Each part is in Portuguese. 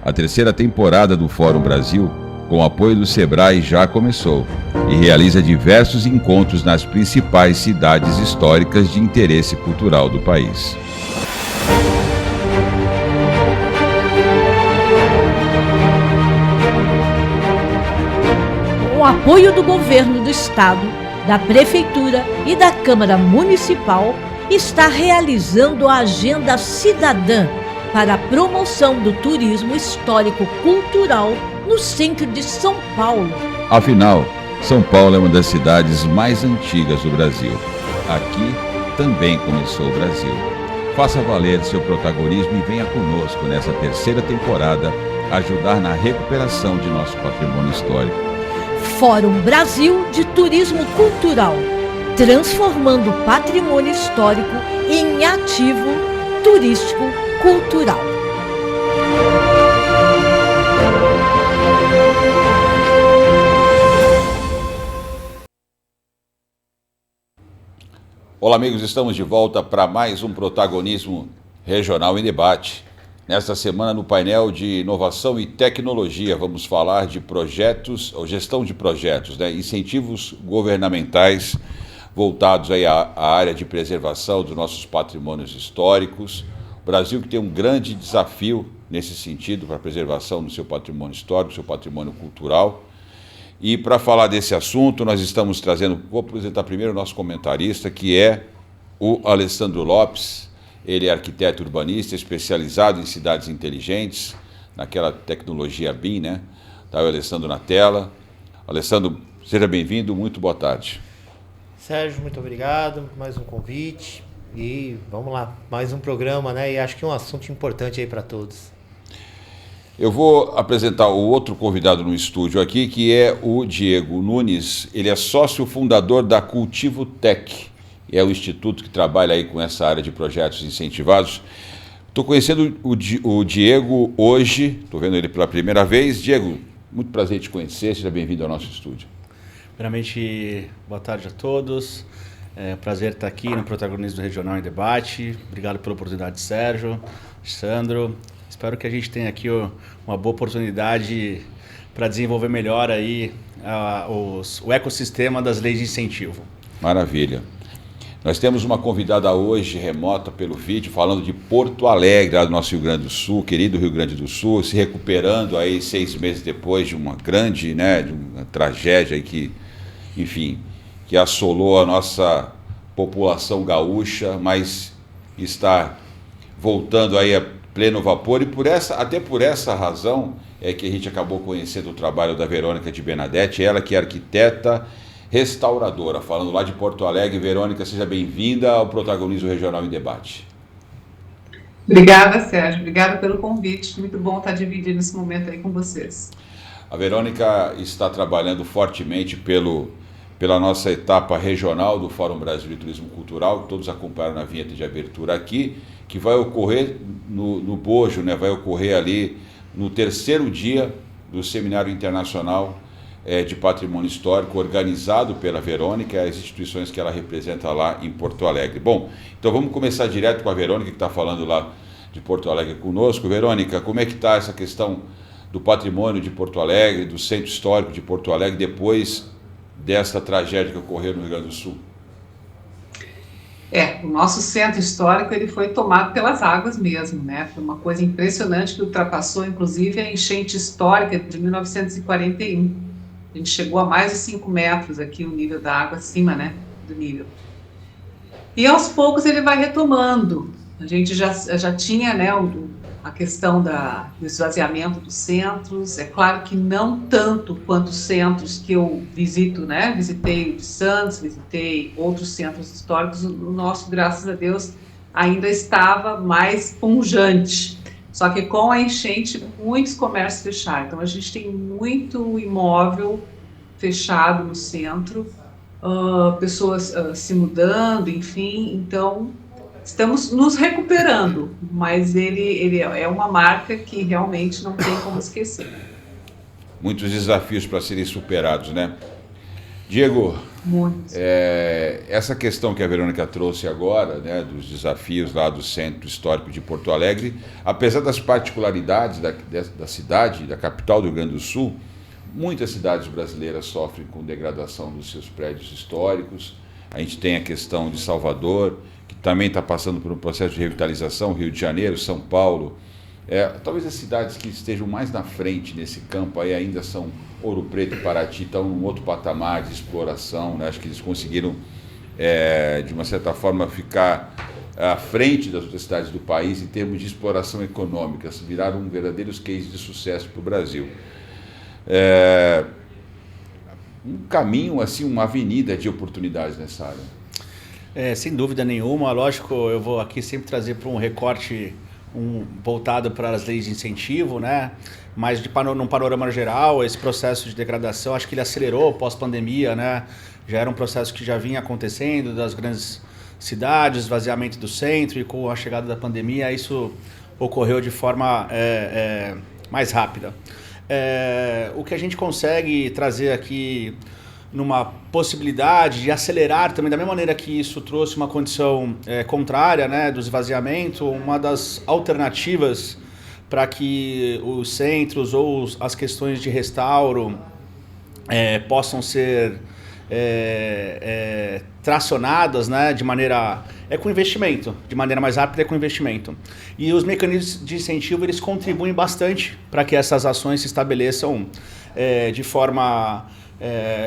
A terceira temporada do Fórum Brasil, com o apoio do Sebrae, já começou e realiza diversos encontros nas principais cidades históricas de interesse cultural do país. Com o apoio do Governo do Estado, da Prefeitura e da Câmara Municipal, está realizando a Agenda Cidadã para a promoção do turismo histórico-cultural no centro de São Paulo. Afinal, São Paulo é uma das cidades mais antigas do Brasil. Aqui também começou o Brasil. Faça valer seu protagonismo e venha conosco nessa terceira temporada ajudar na recuperação de nosso patrimônio histórico. Fórum Brasil de Turismo Cultural, transformando o patrimônio histórico em ativo turístico-cultural. Olá, amigos, estamos de volta para mais um Protagonismo Regional em Debate. Nesta semana, no painel de Inovação e Tecnologia, vamos falar de projetos, ou gestão de projetos, incentivos governamentais voltados aí à área de preservação dos nossos patrimônios históricos. O Brasil que tem um grande desafio nesse sentido para a preservação do seu patrimônio histórico, do seu patrimônio cultural. E para falar desse assunto, nós estamos trazendo, vou apresentar primeiro o nosso comentarista, que é o Alessandro Lopes. Ele é arquiteto urbanista, especializado em cidades inteligentes, naquela tecnologia BIM, né? Está o Alessandro na tela. Alessandro, seja bem-vindo, muito boa tarde. Sérgio, muito obrigado por mais um convite. E vamos lá, mais um programa, né? E acho que é um assunto importante aí para todos. Eu vou apresentar o outro convidado no estúdio aqui, que é o Diego Nunes. Ele é sócio fundador da Cultivo Tech. É o instituto que trabalha aí com essa área de projetos incentivados. Estou conhecendo o Diego hoje, estou vendo ele pela primeira vez. Diego, muito prazer em te conhecer, seja bem-vindo ao nosso estúdio. Primeiramente, boa tarde a todos. É um prazer estar aqui no Protagonismo Regional em Debate. Obrigado pela oportunidade, Sérgio, Sandro. Espero que a gente tenha aqui uma boa oportunidade para desenvolver melhor aí o ecossistema das leis de incentivo. Maravilha. Nós temos uma convidada hoje, remota pelo vídeo, falando de Porto Alegre, lá do nosso Rio Grande do Sul, querido Rio Grande do Sul, se recuperando aí 6 meses depois de uma grande, de uma tragédia aí que, enfim, que assolou a nossa população gaúcha, mas está voltando aí a pleno vapor e até por essa razão é que a gente acabou conhecendo o trabalho da Verônica de Benedetti, ela que é arquiteta restauradora, falando lá de Porto Alegre. Verônica, seja bem-vinda ao Protagonismo Regional em Debate. Obrigada, Sérgio. Obrigada pelo convite. Muito bom estar dividindo esse momento aí com vocês. A Verônica está trabalhando fortemente pela nossa etapa regional do Fórum Brasil de Turismo Cultural, que todos acompanharam na vinheta de abertura aqui, que vai ocorrer no Bojo, vai ocorrer ali no terceiro dia do Seminário Internacional de Patrimônio Histórico, organizado pela Verônica e as instituições que ela representa lá em Porto Alegre. Bom, então vamos começar direto com a Verônica, que está falando lá de Porto Alegre conosco. Verônica, como é que está essa questão do patrimônio de Porto Alegre, do Centro Histórico de Porto Alegre, depois dessa tragédia que ocorreu no Rio Grande do Sul? O nosso centro histórico ele foi tomado pelas águas mesmo, Foi uma coisa impressionante que ultrapassou, inclusive, a enchente histórica de 1941. A gente chegou a mais de 5 metros aqui o nível da água acima, do nível. E aos poucos ele vai retomando. A gente já tinha, a questão do esvaziamento dos centros. É claro que não tanto quanto os centros que eu visito, Visitei o de Santos, visitei outros centros históricos. O nosso, graças a Deus, ainda estava mais pungente. Só que com a enchente, muitos comércios fecharam. Então, a gente tem muito imóvel fechado no centro, pessoas se mudando, enfim. Então, estamos nos recuperando, mas ele é uma marca que realmente não tem como esquecer. Muitos desafios para serem superados, Diego, Muito. Essa questão que a Verônica trouxe agora, né, dos desafios lá do Centro Histórico de Porto Alegre, apesar das particularidades da cidade, da capital do Rio Grande do Sul, muitas cidades brasileiras sofrem com degradação dos seus prédios históricos. A gente tem a questão de Salvador, que também está passando por um processo de revitalização, Rio de Janeiro, São Paulo. Talvez as cidades que estejam mais na frente nesse campo aí ainda são Ouro Preto e Paraty, estão num outro patamar de exploração, né? Acho que eles conseguiram, de uma certa forma, ficar à frente das outras cidades do país em termos de exploração econômica, viraram um verdadeiros case de sucesso para o Brasil. Um caminho, assim, uma avenida de oportunidades nessa área. Sem dúvida nenhuma, lógico, eu vou aqui sempre trazer para um recorte voltado para as leis de incentivo, né? Mas num panorama geral, esse processo de degradação, acho que ele acelerou pós-pandemia, né? Já era um processo que já vinha acontecendo das grandes cidades, esvaziamento do centro, e com a chegada da pandemia isso ocorreu de forma mais rápida. O que a gente consegue trazer aqui numa possibilidade de acelerar também, da mesma maneira que isso trouxe uma condição contrária, né, do esvaziamento, uma das alternativas para que os centros ou as questões de restauro possam ser tracionadas, né, de maneira com investimento, de maneira mais rápida com investimento. E os mecanismos de incentivo eles contribuem bastante para que essas ações se estabeleçam de forma...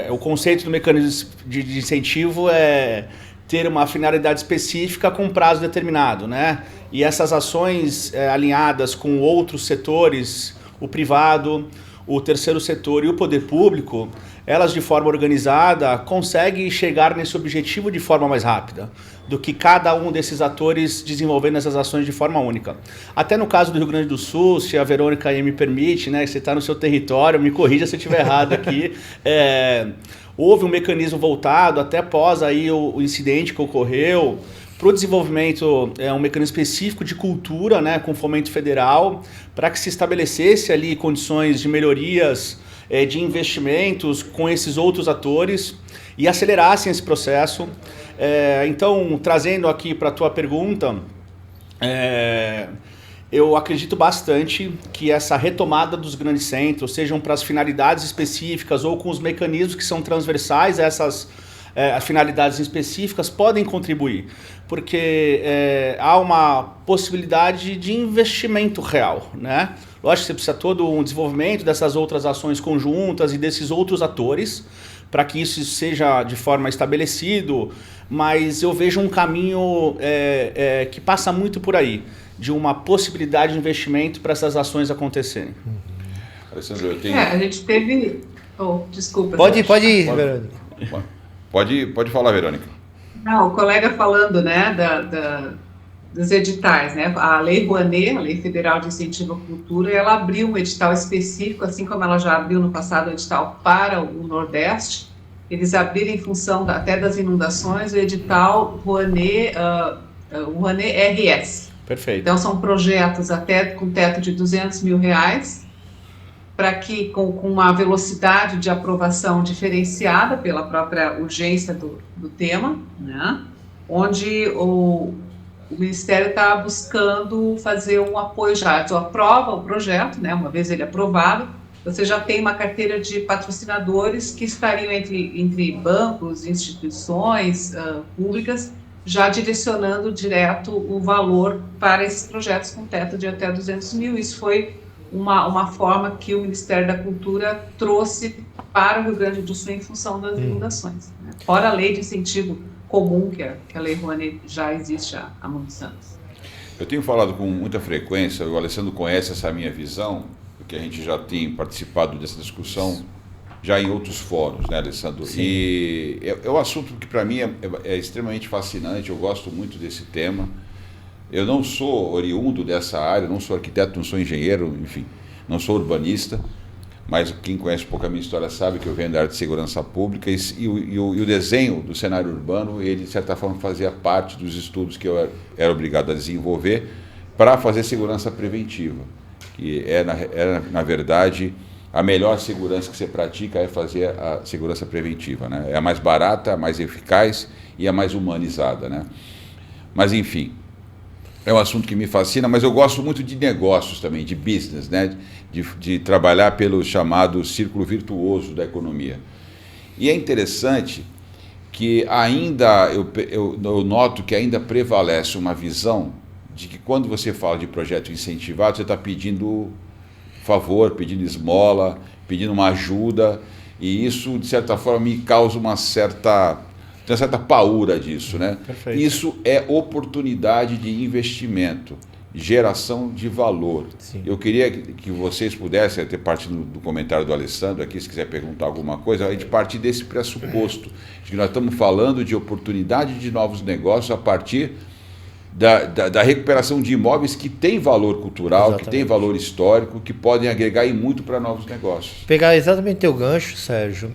o conceito do mecanismo de incentivo é ter uma finalidade específica com prazo determinado, né? E essas ações alinhadas com outros setores, o privado, o terceiro setor e o poder público, elas de forma organizada conseguem chegar nesse objetivo de forma mais rápida do que cada um desses atores desenvolvendo essas ações de forma única. Até no caso do Rio Grande do Sul, se a Verônica aí me permite, né, você está no seu território, me corrija se eu estiver errado aqui, houve um mecanismo voltado até após aí o incidente que ocorreu, para o desenvolvimento, um mecanismo específico de cultura, né, com fomento federal, para que se estabelecesse ali condições de melhorias, de investimentos com esses outros atores e acelerassem esse processo. Então, trazendo aqui para a tua pergunta, eu acredito bastante que essa retomada dos grandes centros, sejam para as finalidades específicas ou com os mecanismos que são transversais a essas as finalidades específicas, podem contribuir, porque há uma possibilidade de investimento real, né? Lógico que você precisa todo um desenvolvimento dessas outras ações conjuntas e desses outros atores, para que isso seja de forma estabelecido, mas eu vejo um caminho que passa muito por aí, de uma possibilidade de investimento para essas ações acontecerem. Alessandro, eu tenho... A gente teve... desculpa. Pode ir, Verônica. Pode falar, Verônica. Não, o colega falando, né, dos editais, né, a Lei Rouanet, a Lei Federal de Incentivo à Cultura, ela abriu um edital específico, assim como ela já abriu no passado um edital para o Nordeste. Eles abriram em função até das inundações o edital Rouanet, Rouanet RS. Perfeito. Então são projetos até com teto de R$200 mil, para que com uma velocidade de aprovação diferenciada pela própria urgência do tema, né? Onde o Ministério está buscando fazer um apoio já. Então, aprova o projeto, né? Uma vez ele aprovado, você já tem uma carteira de patrocinadores que estariam entre bancos, instituições públicas, já direcionando direto o valor para esses projetos com teto de até R$200 mil. Isso foi uma forma que o Ministério da Cultura trouxe para o Rio Grande do Sul em função das inundações, né? Fora a lei de incentivo comum, que a Lei Rouanet já existe há muitos anos. Eu tenho falado com muita frequência, o Alessandro conhece essa minha visão, porque a gente já tem participado dessa discussão já em outros fóruns, né, Alessandro? Sim. E é um assunto que para mim é extremamente fascinante, eu gosto muito desse tema. Eu não sou oriundo dessa área, não sou arquiteto, não sou engenheiro, enfim, não sou urbanista, mas quem conhece um pouco a minha história sabe que eu venho da área de segurança pública e o desenho do cenário urbano, ele de certa forma fazia parte dos estudos que eu era obrigado a desenvolver para fazer segurança preventiva, que era na verdade a melhor segurança que você pratica é fazer a segurança preventiva, né? É a mais barata, a mais eficaz e a mais humanizada, né? Mas, enfim, é um assunto que me fascina, mas eu gosto muito de negócios também, de business, né? De trabalhar pelo chamado círculo virtuoso da economia. E é interessante que ainda, eu noto que ainda prevalece uma visão de que quando você fala de projeto incentivado, você está pedindo favor, pedindo esmola, pedindo uma ajuda, e isso, de certa forma, me causa uma certa paura disso, né? Perfeito. Isso é oportunidade de investimento, geração de valor. Sim. Eu queria que vocês pudessem, até partindo do comentário do Alessandro aqui, se quiser perguntar alguma coisa, a gente partir desse pressuposto, de que nós estamos falando de oportunidade de novos negócios a partir da recuperação de imóveis que têm valor cultural, Exatamente. que têm valor histórico, que podem agregar e muito para novos negócios. Pegar exatamente teu gancho, Sérgio,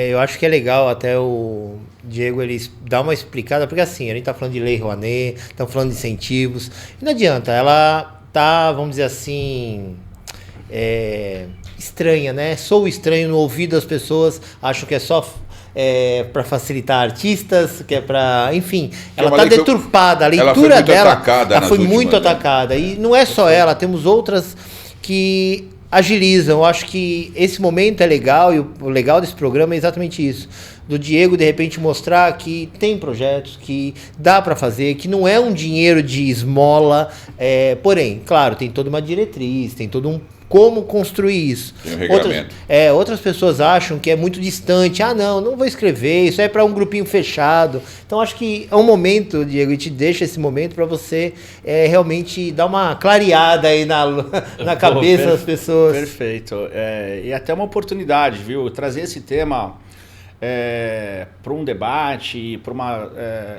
eu acho que é legal até o Diego ele dar uma explicada, porque assim, a gente está falando de Lei Rouanet, estamos falando de incentivos, e não adianta, ela tá, vamos dizer assim, estranha, né? Sou estranho no ouvido das pessoas, acho que é só para facilitar artistas, que é para, enfim, ela está deturpada, a leitura dela ela foi muito atacada, e não é só ela, temos outras que agilizam. Eu acho que esse momento é legal, e o legal desse programa é exatamente isso, do Diego de repente mostrar que tem projetos, que dá para fazer, que não é um dinheiro de esmola, porém, claro, tem toda uma diretriz, tem todo um como construir isso. Tem um regulamento. Outras pessoas acham que é muito distante. Não vou escrever, isso é para um grupinho fechado. Então acho que é um momento, Diego, e te deixa esse momento para você realmente dar uma clareada aí na cabeça das pessoas. Perfeito. E até uma oportunidade, viu? Trazer esse tema para um debate,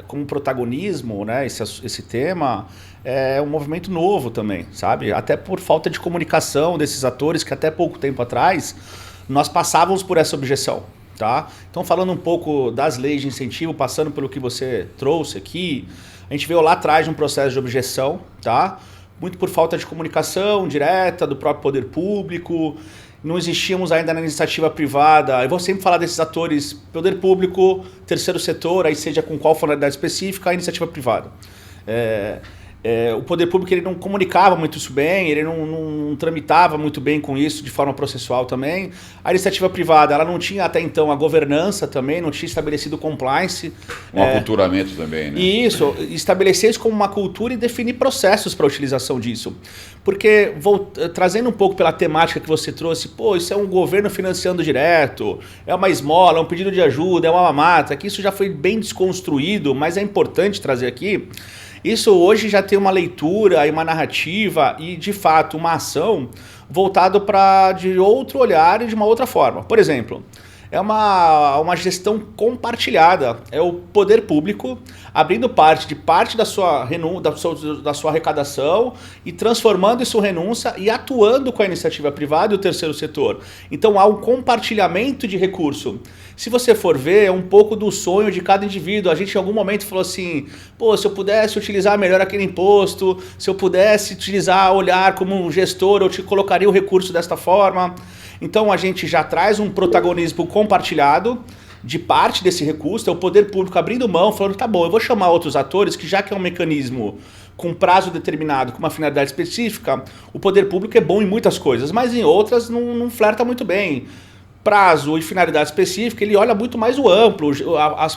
como protagonismo, né? Esse tema é um movimento novo também, sabe? Até por falta de comunicação desses atores que até pouco tempo atrás nós passávamos por essa objeção, tá? Então, falando um pouco das leis de incentivo, passando pelo que você trouxe aqui, a gente veio lá atrás de um processo de objeção, tá? Muito por falta de comunicação direta do próprio poder público. Não existíamos ainda na iniciativa privada. Eu vou sempre falar desses atores, poder público, terceiro setor, aí seja com qual finalidade específica, a iniciativa privada. O poder público ele não comunicava muito isso bem, ele não tramitava muito bem com isso de forma processual também. A iniciativa privada ela não tinha até então a governança também, não tinha estabelecido compliance. Um aculturamento também, né? E isso, estabelecer isso como uma cultura e definir processos para a utilização disso. Porque, trazendo um pouco pela temática que você trouxe, isso é um governo financiando direto, é uma esmola, é um pedido de ajuda, é uma mamata, que isso já foi bem desconstruído, mas é importante trazer aqui. Isso hoje já tem uma leitura e uma narrativa e, de fato, uma ação voltada de outro olhar e de uma outra forma. Por exemplo, é uma gestão compartilhada. É o poder público abrindo parte da sua arrecadação e transformando isso em renúncia e atuando com a iniciativa privada e o terceiro setor. Então há um compartilhamento de recurso. Se você for ver, é um pouco do sonho de cada indivíduo. A gente em algum momento falou assim, se eu pudesse utilizar melhor aquele imposto, se eu pudesse olhar como um gestor, eu te colocaria o recurso desta forma. Então a gente já traz um protagonismo compartilhado de parte desse recurso, é o poder público abrindo mão, falando, tá bom, eu vou chamar outros atores, que já que é um mecanismo com prazo determinado, com uma finalidade específica, o poder público é bom em muitas coisas, mas em outras não flerta muito bem. Prazo e finalidade específica, ele olha muito mais o amplo,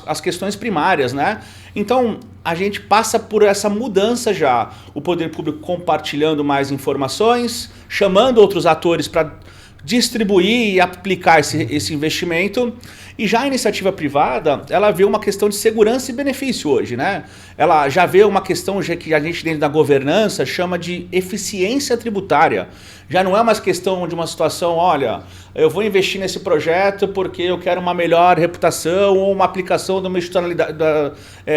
as questões primárias, né? Então, a gente passa por essa mudança já. O poder público compartilhando mais informações, chamando outros atores para distribuir e aplicar esse investimento. E já a iniciativa privada, ela vê uma questão de segurança e benefício hoje, né? Ela já vê uma questão que a gente dentro da governança chama de eficiência tributária. Já não é mais questão de uma situação, olha, eu vou investir nesse projeto porque eu quero uma melhor reputação ou uma aplicação de uma institucionalidade,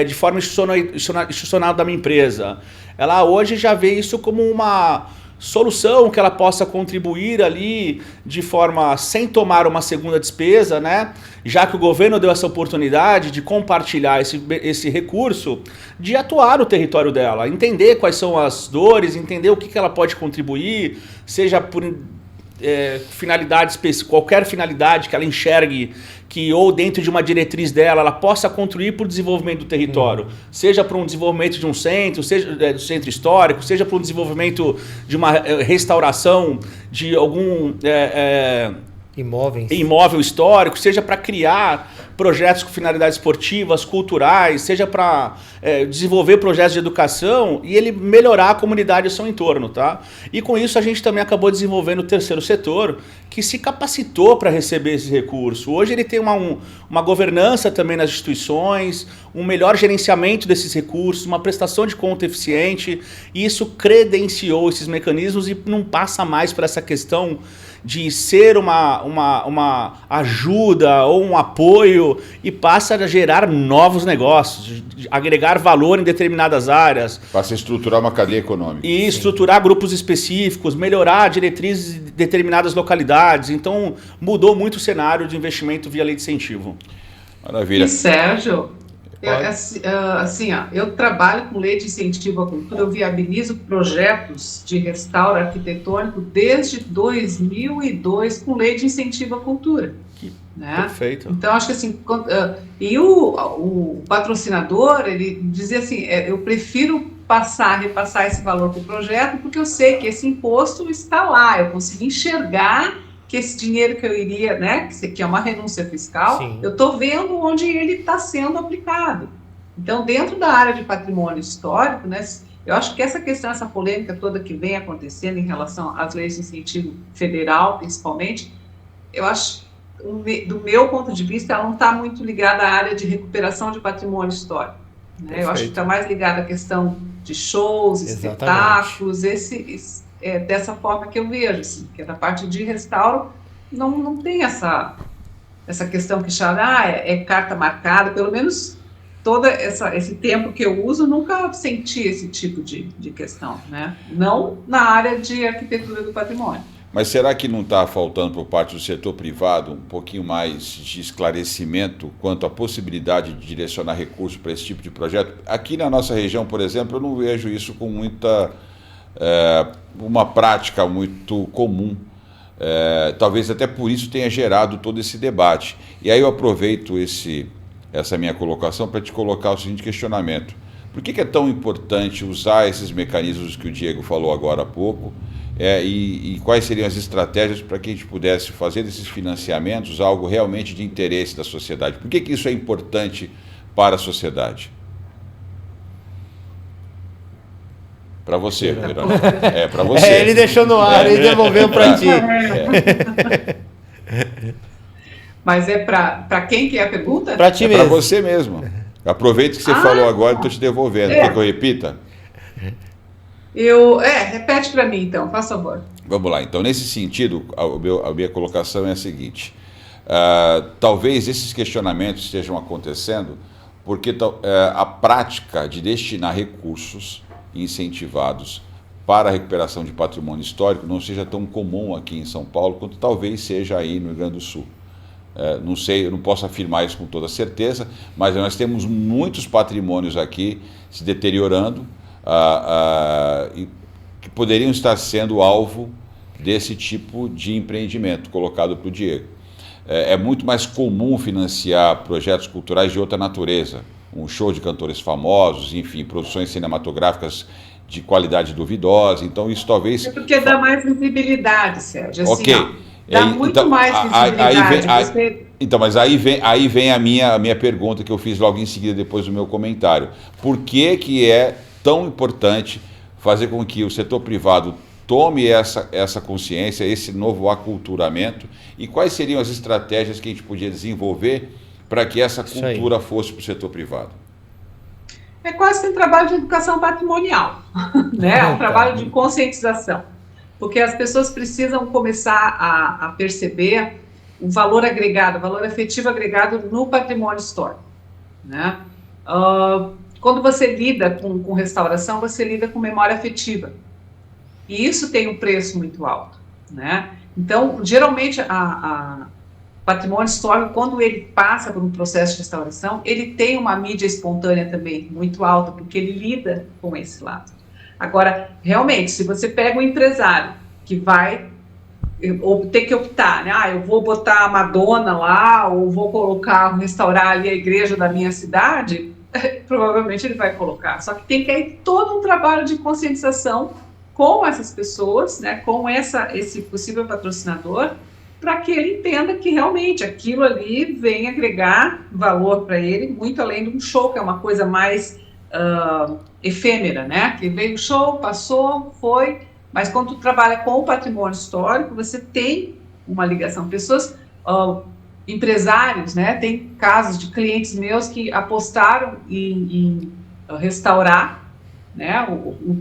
de forma institucional da minha empresa. Ela hoje já vê isso como uma solução que ela possa contribuir ali de forma sem tomar uma segunda despesa, né? Já que o governo deu essa oportunidade de compartilhar esse recurso, de atuar no território dela, entender quais são as dores, entender o que ela pode contribuir, seja por qualquer finalidade que ela enxergue que ou dentro de uma diretriz dela ela possa contribuir para o desenvolvimento do território, seja para um desenvolvimento de um centro, seja do centro histórico, seja para um desenvolvimento de uma restauração de algum imóvel histórico, seja para criar projetos com finalidades esportivas, culturais, seja para desenvolver projetos de educação e ele melhorar a comunidade ao seu entorno, tá? E com isso a gente também acabou desenvolvendo o terceiro setor, que se capacitou para receber esse recurso. Hoje ele tem uma governança também nas instituições, um melhor gerenciamento desses recursos, uma prestação de conta eficiente, e isso credenciou esses mecanismos e não passa mais para essa questão de ser uma ajuda ou um apoio e passa a gerar novos negócios, de agregar valor em determinadas áreas. Passa a estruturar uma cadeia econômica. E estruturar grupos específicos, melhorar diretrizes de determinadas localidades. Então, mudou muito o cenário de investimento via lei de incentivo. Maravilha. E, Sérgio, eu trabalho com lei de incentivo à cultura, eu viabilizo projetos de restauro arquitetônico desde 2002 com lei de incentivo à cultura. Né? Perfeito. Então, acho que assim, e o patrocinador, ele dizia assim, eu prefiro repassar esse valor para o projeto, porque eu sei que esse imposto está lá, eu consegui enxergar que esse dinheiro que eu iria, né, que é uma renúncia fiscal, sim, eu estou vendo onde ele está sendo aplicado. Então, dentro da área de patrimônio histórico, né, eu acho que essa questão, essa polêmica toda que vem acontecendo em relação às leis de incentivo federal, principalmente, eu acho, do meu ponto de vista, ela não está muito ligada à área de recuperação de patrimônio histórico. Né? Eu acho que está mais ligada à questão de shows, espetáculos, dessa forma que eu vejo, assim, que da parte de restauro não tem essa questão que chama, é carta marcada, pelo menos todo esse tempo que eu uso, nunca senti esse tipo de questão, né? Não na área de arquitetura do patrimônio. Mas será que não está faltando por parte do setor privado um pouquinho mais de esclarecimento quanto à possibilidade de direcionar recursos para esse tipo de projeto? Aqui na nossa região, por exemplo, eu não vejo isso com uma prática muito comum. Talvez até por isso tenha gerado todo esse debate. E aí eu aproveito essa minha colocação para te colocar o seguinte questionamento. Por que é tão importante usar esses mecanismos que o Diego falou agora há pouco? E quais seriam as estratégias para que a gente pudesse fazer desses financiamentos algo realmente de interesse da sociedade? Por que isso é importante para a sociedade? Para você, Verônica. Para você. Ele deixou no ar e devolveu para ti. Mas é para quem que é a pergunta? Para ti mesmo. Para você mesmo. Aproveita que você falou agora e estou te devolvendo. Quer que eu repita? Repete para mim, então, faz favor. Vamos lá. Então, nesse sentido, a minha colocação é a seguinte. Talvez esses questionamentos estejam acontecendo porque a prática de destinar recursos incentivados para a recuperação de patrimônio histórico não seja tão comum aqui em São Paulo quanto talvez seja aí no Rio Grande do Sul. Não sei, eu não posso afirmar isso com toda certeza, mas nós temos muitos patrimônios aqui se deteriorando e que poderiam estar sendo alvo desse tipo de empreendimento colocado para o Diego. É muito mais comum financiar projetos culturais de outra natureza, um show de cantores famosos, enfim, produções cinematográficas de qualidade duvidosa. Então isso talvez... porque dá mais visibilidade, Sérgio. Assim, ok. Dá muito mais visibilidade. Então, mas aí vem a minha pergunta que eu fiz logo em seguida, depois do meu comentário. Por que é tão importante fazer com que o setor privado tome essa consciência, esse novo aculturamento, e quais seriam as estratégias que a gente podia desenvolver para que essa cultura fosse para o setor privado? É quase que um trabalho de educação patrimonial, né? É um trabalho de conscientização, porque as pessoas precisam começar a perceber o valor agregado, o valor efetivo agregado no patrimônio histórico, né? Quando você lida com restauração, você lida com memória afetiva, e isso tem um preço muito alto, né? Então, geralmente, patrimônio histórico, quando ele passa por um processo de restauração, ele tem uma mídia espontânea também muito alta, porque ele lida com esse lado. Agora, realmente, se você pega um empresário que vai ou ter que optar, né? Eu vou botar a Madonna lá, ou vou restaurar ali a igreja da minha cidade, provavelmente ele vai colocar. Só que tem que ir todo um trabalho de conscientização com essas pessoas, né? Com esse possível patrocinador, para que ele entenda que realmente aquilo ali vem agregar valor para ele, muito além de um show, que é uma coisa mais efêmera, né? Que veio o show, passou, foi, mas quando tu trabalha com o patrimônio histórico, você tem uma ligação. Pessoas, empresários, né? Tem casos de clientes meus que apostaram em restaurar, né?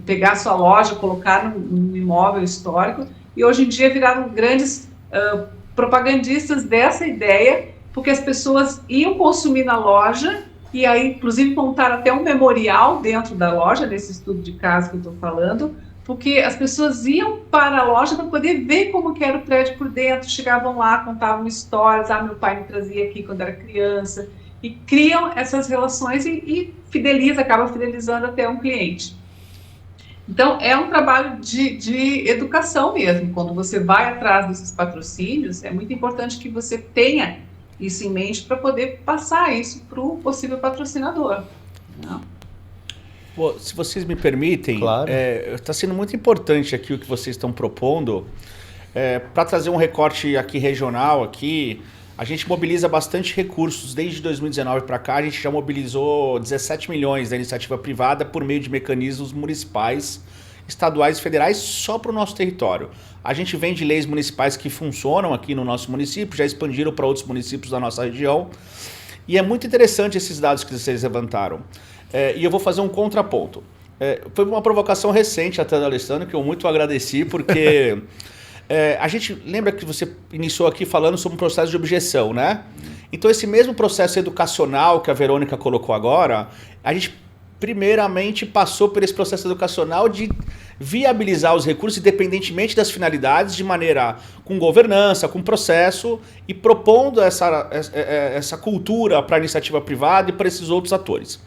Pegar sua loja, colocar num imóvel histórico, e hoje em dia viraram grandes propagandistas dessa ideia, porque as pessoas iam consumir na loja, e aí, inclusive, montaram até um memorial dentro da loja, nesse estudo de caso que eu estou falando, porque as pessoas iam para a loja para poder ver como que era o prédio por dentro, chegavam lá, contavam histórias, meu pai me trazia aqui quando era criança, e criam essas relações e acaba fidelizando até um cliente. Então, é um trabalho de educação mesmo. Quando você vai atrás desses patrocínios, é muito importante que você tenha isso em mente para poder passar isso para o possível patrocinador. Não? Pô, se vocês me permitem, claro. Está sendo muito importante aqui o que vocês estão propondo. Para trazer um recorte aqui regional, a gente mobiliza bastante recursos. Desde 2019 para cá, a gente já mobilizou 17 milhões da iniciativa privada por meio de mecanismos municipais, estaduais e federais só para o nosso território. A gente vem de leis municipais que funcionam aqui no nosso município, já expandiram para outros municípios da nossa região. E é muito interessante esses dados que vocês levantaram. E eu vou fazer um contraponto. Foi uma provocação recente até da Alessandro, que eu muito agradeci, porque... a gente lembra que você iniciou aqui falando sobre um processo de objeção, né? Então esse mesmo processo educacional que a Verônica colocou agora, a gente primeiramente passou por esse processo educacional de viabilizar os recursos independentemente das finalidades, de maneira com governança, com processo, e propondo essa cultura para a iniciativa privada e para esses outros atores.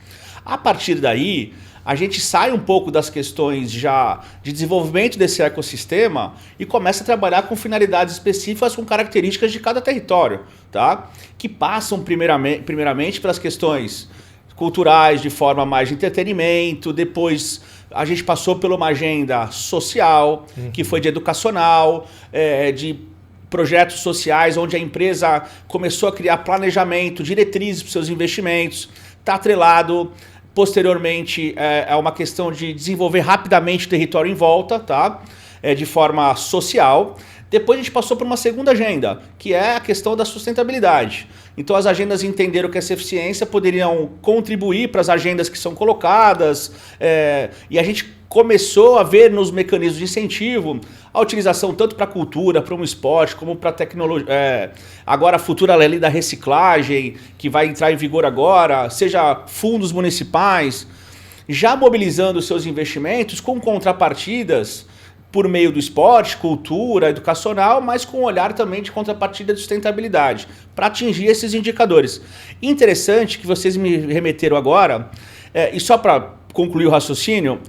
A partir daí, a gente sai um pouco das questões já de desenvolvimento desse ecossistema e começa a trabalhar com finalidades específicas, com características de cada território, tá? Que passam primeiramente pelas questões culturais, de forma mais de entretenimento, depois a gente passou por uma agenda social, que foi de educacional, de projetos sociais, onde a empresa começou a criar planejamento, diretrizes para os seus investimentos, está atrelado. Posteriormente, é uma questão de desenvolver rapidamente o território em volta, tá? De forma social. Depois a gente passou por uma segunda agenda, que é a questão da sustentabilidade. Então as agendas entenderam que essa eficiência poderiam contribuir para as agendas que são colocadas, e a gente começou a ver nos mecanismos de incentivo a utilização tanto para a cultura, para o esporte, como para a tecnologia. Agora a futura lei da reciclagem, que vai entrar em vigor agora, seja fundos municipais, já mobilizando seus investimentos com contrapartidas por meio do esporte, cultura, educacional, mas com um olhar também de contrapartida de sustentabilidade, para atingir esses indicadores. Interessante que vocês me remeteram agora, e só para concluir o raciocínio,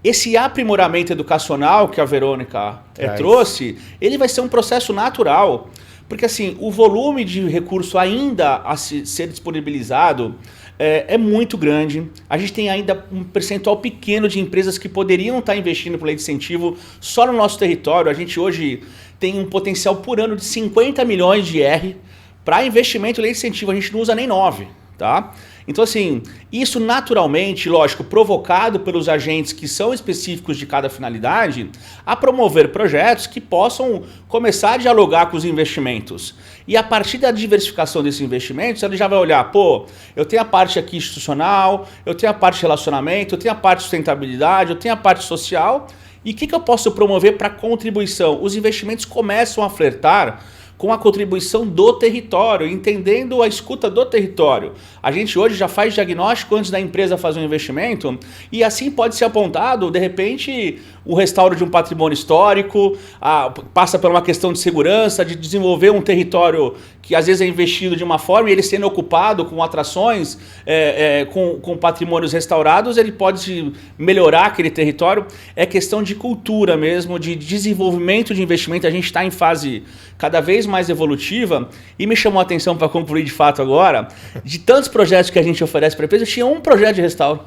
esse aprimoramento educacional que a Verônica trouxe, ele vai ser um processo natural, porque assim, o volume de recurso ainda a ser disponibilizado é muito grande. A gente tem ainda um percentual pequeno de empresas que poderiam estar investindo por lei de incentivo só no nosso território. A gente hoje tem um potencial por ano de 50 milhões de R para investimento em lei de incentivo. A gente não usa nem 9, tá? Então, assim, isso naturalmente, lógico, provocado pelos agentes que são específicos de cada finalidade, a promover projetos que possam começar a dialogar com os investimentos. E a partir da diversificação desses investimentos, ele já vai olhar, eu tenho a parte aqui institucional, eu tenho a parte de relacionamento, eu tenho a parte de sustentabilidade, eu tenho a parte social, e o que eu posso promover para contribuição? Os investimentos começam a flertar com a contribuição do território, entendendo a escuta do território. A gente hoje já faz diagnóstico antes da empresa fazer um investimento e assim pode ser apontado, de repente, o restauro de um patrimônio histórico, passa por uma questão de segurança, de desenvolver um território que às vezes é investido de uma forma e ele sendo ocupado com atrações, com patrimônios restaurados, ele pode melhorar aquele território. É questão de cultura mesmo, de desenvolvimento de investimento. A gente está em fase cada vez mais evolutiva e me chamou a atenção para concluir de fato agora, de tantos projetos que a gente oferece para a empresa, tinha um projeto de restauro.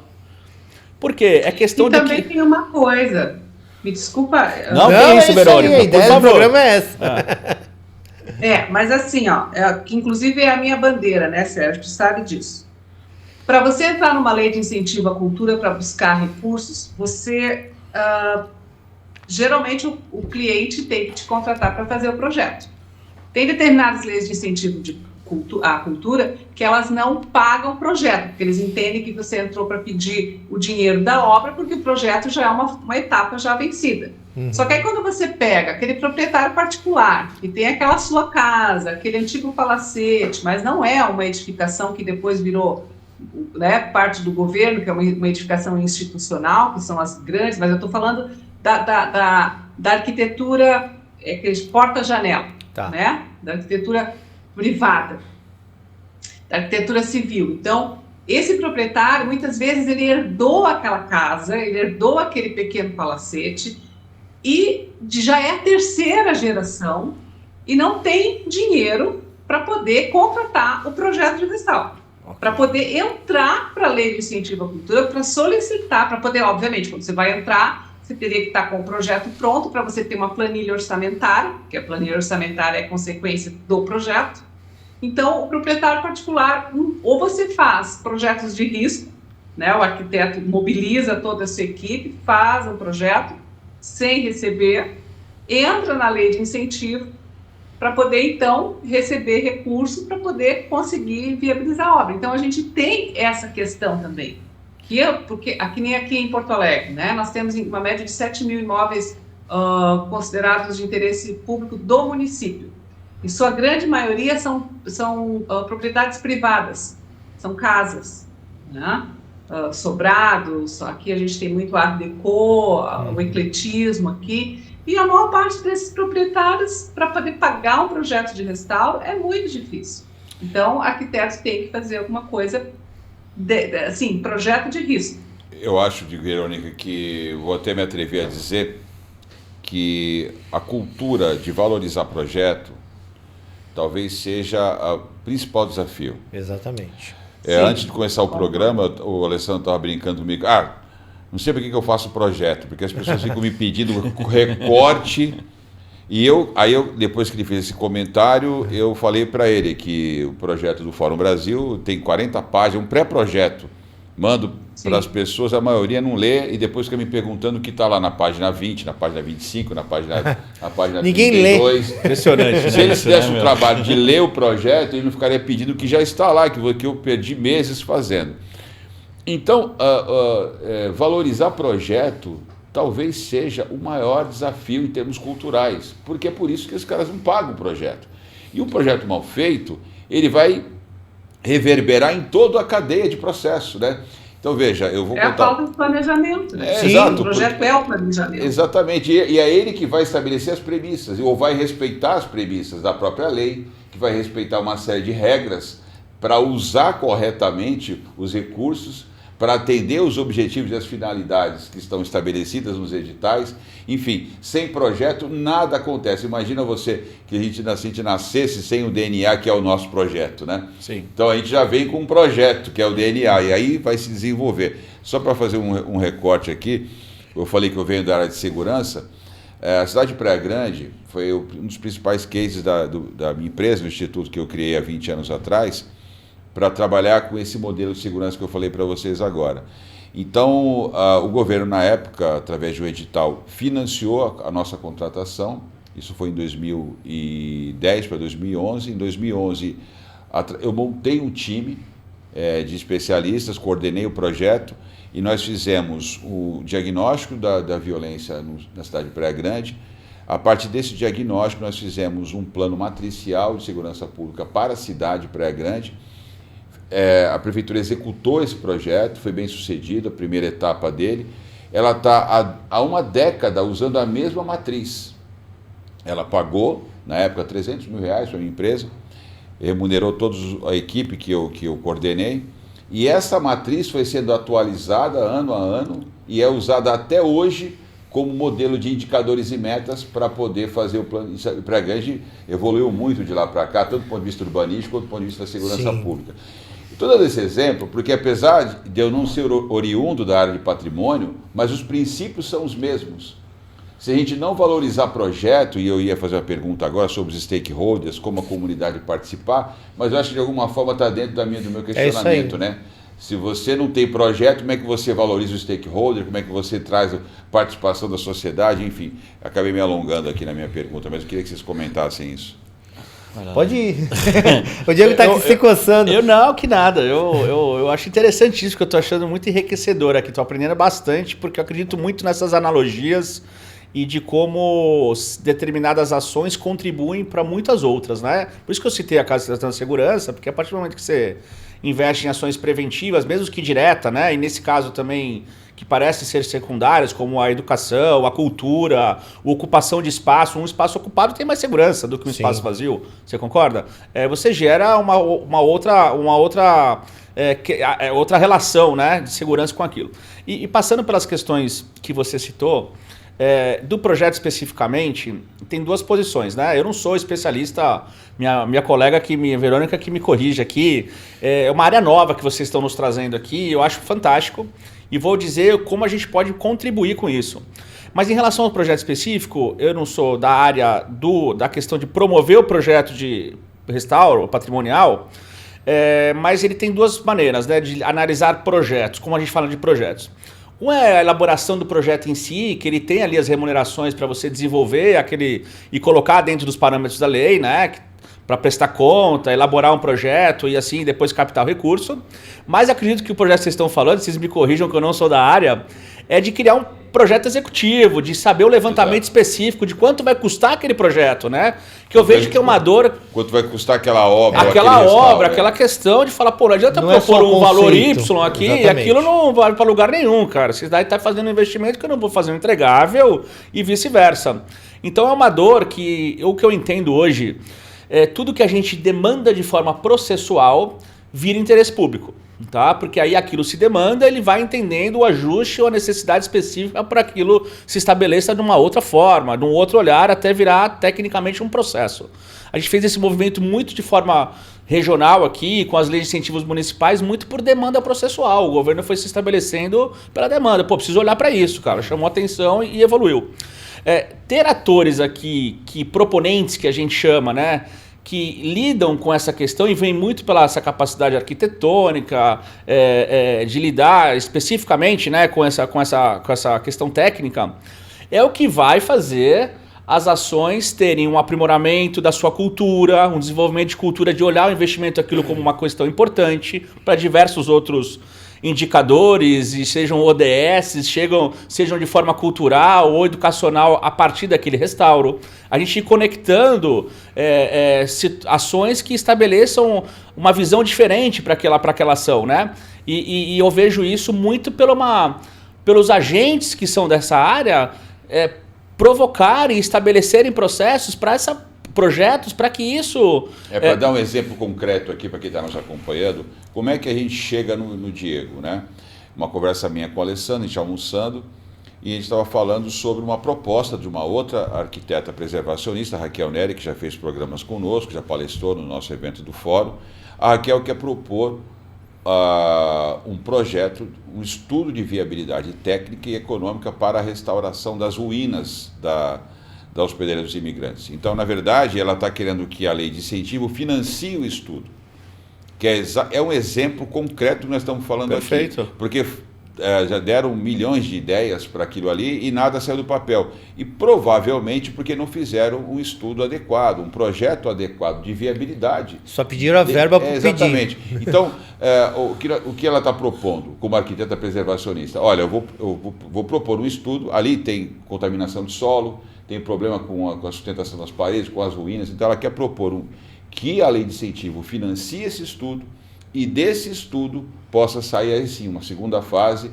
Por quê? É questão e de também tem uma coisa, me desculpa... Não, tem isso, Verônica, a ideia do programa é essa. Mas assim, que inclusive é a minha bandeira, né, Sérgio? Tu sabe disso. Para você entrar numa lei de incentivo à cultura para buscar recursos, você... geralmente o cliente tem que te contratar para fazer o projeto. Tem determinadas leis de incentivo à cultura que elas não pagam o projeto, porque eles entendem que você entrou para pedir o dinheiro da obra porque o projeto já é uma etapa já vencida. Só que aí quando você pega aquele proprietário particular, que tem aquela sua casa, aquele antigo palacete, mas não é uma edificação que depois virou, né, parte do governo, que é uma edificação institucional, que são as grandes, mas eu estou falando da arquitetura, aqueles porta-janela, né? Da arquitetura privada, da arquitetura civil. Então, esse proprietário, muitas vezes, ele herdou aquela casa, ele herdou aquele pequeno palacete e já é a terceira geração e não tem dinheiro para poder contratar o projeto de restauro, para poder entrar para a lei de incentivo à cultura, para solicitar, para poder, obviamente, quando você vai entrar, você teria que estar com o projeto pronto para você ter uma planilha orçamentária, que a planilha orçamentária é consequência do projeto. Então, o proprietário particular, ou você faz projetos de risco, né? O arquiteto mobiliza toda a sua equipe, faz um projeto sem receber, entra na lei de incentivo para poder, então, receber recurso para poder conseguir viabilizar a obra. Então, a gente tem essa questão também. Porque aqui nem aqui em Porto Alegre, né? Nós temos uma média de 7 mil imóveis considerados de interesse público do município. E sua grande maioria são propriedades privadas, são casas, né? Sobrados, aqui a gente tem muito art déco, o ecletismo aqui, e a maior parte desses proprietários, para poder pagar um projeto de restauro, é muito difícil. Então, arquitetos têm que fazer alguma coisa, assim, projeto de risco. Eu acho, Verônica, que vou até me atrever a dizer que a cultura de valorizar projeto talvez seja o principal desafio. Exatamente. Antes de começar o programa, o Alessandro estava brincando comigo. Não sei por que eu faço projeto, porque as pessoas ficam me pedindo recorte. E depois que ele fez esse comentário, eu falei para ele que o projeto do Fórum Brasil tem 40 páginas, um pré-projeto. Mando para as pessoas, a maioria não lê e depois fica me perguntando o que está lá na página 20, na página 25, na página Ninguém 32. Lê. Impressionante. Se ele fizesse o trabalho de ler o projeto, ele não ficaria pedindo o que já está lá, que eu perdi meses fazendo. Então, valorizar projeto talvez seja o maior desafio em termos culturais, porque é por isso que os caras não pagam o projeto. E um projeto mal feito, ele vai reverberar em toda a cadeia de processo, né? Então, veja, eu vou contar... a falta de planejamento, né? Sim, exato, o projeto é o planejamento. Exatamente, e é ele que vai estabelecer as premissas, ou vai respeitar as premissas da própria lei, que vai respeitar uma série de regras para usar corretamente os recursos, para atender os objetivos e as finalidades que estão estabelecidas nos editais. Enfim, sem projeto nada acontece. Imagina você que a gente nascesse sem o DNA, que é o nosso projeto, né? Sim. Então a gente já vem com um projeto, que é o DNA, e aí vai se desenvolver. Só para fazer um recorte aqui, eu falei que eu venho da área de segurança. A cidade de Praia Grande foi um dos principais cases da minha empresa, do instituto que eu criei há 20 anos atrás, para trabalhar com esse modelo de segurança que eu falei para vocês agora. Então, o governo, na época, através de um edital, financiou a nossa contratação. Isso foi em 2010 para 2011. Em 2011, eu montei um time de especialistas, coordenei o projeto e nós fizemos o diagnóstico da violência na cidade de Praia Grande, A partir desse diagnóstico, nós fizemos um plano matricial de segurança pública para a cidade de Praia Grande. A Prefeitura executou esse projeto, foi bem sucedido, a primeira etapa dele. Ela está há uma década usando a mesma matriz. Ela pagou, na época, R$300 mil para a minha empresa, remunerou toda a equipe que eu coordenei, e essa matriz foi sendo atualizada ano a ano e é usada até hoje como modelo de indicadores e metas para poder fazer o plano. Praia Grande evoluiu muito de lá para cá, tanto do ponto de vista urbanístico quanto do ponto de vista da segurança pública. Estou dando esse exemplo porque, apesar de eu não ser oriundo da área de patrimônio, mas os princípios são os mesmos. Se a gente não valorizar projeto, e eu ia fazer uma pergunta agora sobre os stakeholders, como a comunidade participar, mas eu acho que de alguma forma está dentro do meu questionamento, né? Se você não tem projeto, como é que você valoriza o stakeholder, como é que você traz a participação da sociedade, enfim. Acabei me alongando aqui na minha pergunta, mas eu queria que vocês comentassem isso. Pode ir. O Diego está aqui se coçando. Que nada. Eu acho interessante isso, que eu estou achando muito enriquecedor aqui. Estou aprendendo bastante, porque eu acredito muito nessas analogias e de como determinadas ações contribuem para muitas outras, né? Por isso que eu citei a Casa da Segurança, porque a partir do momento que você investe em ações preventivas, mesmo que direta, né? E nesse caso também que parecem ser secundárias, como a educação, a cultura, a ocupação de espaço. Um espaço ocupado tem mais segurança do que um espaço vazio. Você concorda? Você gera uma outra relação, né, de segurança com aquilo. E passando pelas questões que você citou, do projeto especificamente, tem duas posições, né? Eu não sou especialista, minha colega Verônica, que me corrige aqui, é uma área nova que vocês estão nos trazendo aqui, eu acho fantástico, e vou dizer como a gente pode contribuir com isso. Mas em relação ao projeto específico, eu não sou da área da questão de promover o projeto de restauro patrimonial, mas ele tem duas maneiras, né, de analisar projetos, como a gente fala de projetos. Uma é a elaboração do projeto em si, que ele tem ali as remunerações para você desenvolver e colocar dentro dos parâmetros da lei, né? Para prestar conta, elaborar um projeto e assim depois captar o recurso. Mas acredito que o projeto que vocês estão falando, vocês me corrijam que eu não sou da área, é de criar um projeto executivo, de saber o levantamento específico de quanto vai custar aquele projeto, né? Que eu vejo que é uma dor... Quanto vai custar aquela obra? Aquela questão de falar, pô, não adianta propor um valor Y aqui e aquilo não vai para lugar nenhum, cara. Você daí tá fazendo um investimento que eu não vou fazer um entregável e vice-versa. Então é uma dor que, o que eu entendo hoje, tudo que a gente demanda de forma processual vira interesse público. Tá? Porque aí aquilo se demanda, ele vai entendendo o ajuste ou a necessidade específica para aquilo se estabeleça de uma outra forma, de um outro olhar, até virar tecnicamente um processo. A gente fez esse movimento muito de forma regional aqui, com as leis de incentivos municipais, muito por demanda processual. O governo foi se estabelecendo pela demanda. Pô, preciso olhar para isso, cara. Chamou atenção e evoluiu. Ter atores aqui, proponentes que a gente chama, né? Que lidam com essa questão e vem muito pela essa capacidade arquitetônica, de lidar especificamente, né, com essa questão técnica, é o que vai fazer as ações terem um aprimoramento da sua cultura, um desenvolvimento de cultura, de olhar o investimento aquilo como uma questão importante para diversos outros indicadores, e sejam ODS, sejam de forma cultural ou educacional a partir daquele restauro. A gente ir conectando ações que estabeleçam uma visão diferente para aquela ação, né? E eu vejo isso muito pelos agentes que são dessa área provocarem e estabelecerem processos projetos para que isso... Para dar um exemplo concreto aqui para quem está nos acompanhando, como é que a gente chega no Diego, né? Uma conversa minha com a Alessandra, a gente almoçando, e a gente estava falando sobre uma proposta de uma outra arquiteta preservacionista, a Raquel Neri, que já fez programas conosco, já palestrou no nosso evento do Fórum. A Raquel quer propor um projeto, um estudo de viabilidade técnica e econômica para a restauração das ruínas da hospedaria dos imigrantes. Então, na verdade, ela está querendo que a lei de incentivo financie o estudo, que é um exemplo concreto que nós estamos falando. Perfeito. Aqui. Porque já deram milhões de ideias para aquilo ali e nada saiu do papel. E provavelmente porque não fizeram um estudo adequado, um projeto adequado de viabilidade. Só pediram a verba para pedir. Exatamente. Então, o que ela está propondo como arquiteta preservacionista? Olha, eu vou propor um estudo, ali tem contaminação de solo, tem problema com a sustentação das paredes, com as ruínas, então ela quer propor que a lei de incentivo financie esse estudo e desse estudo possa sair aí sim uma segunda fase,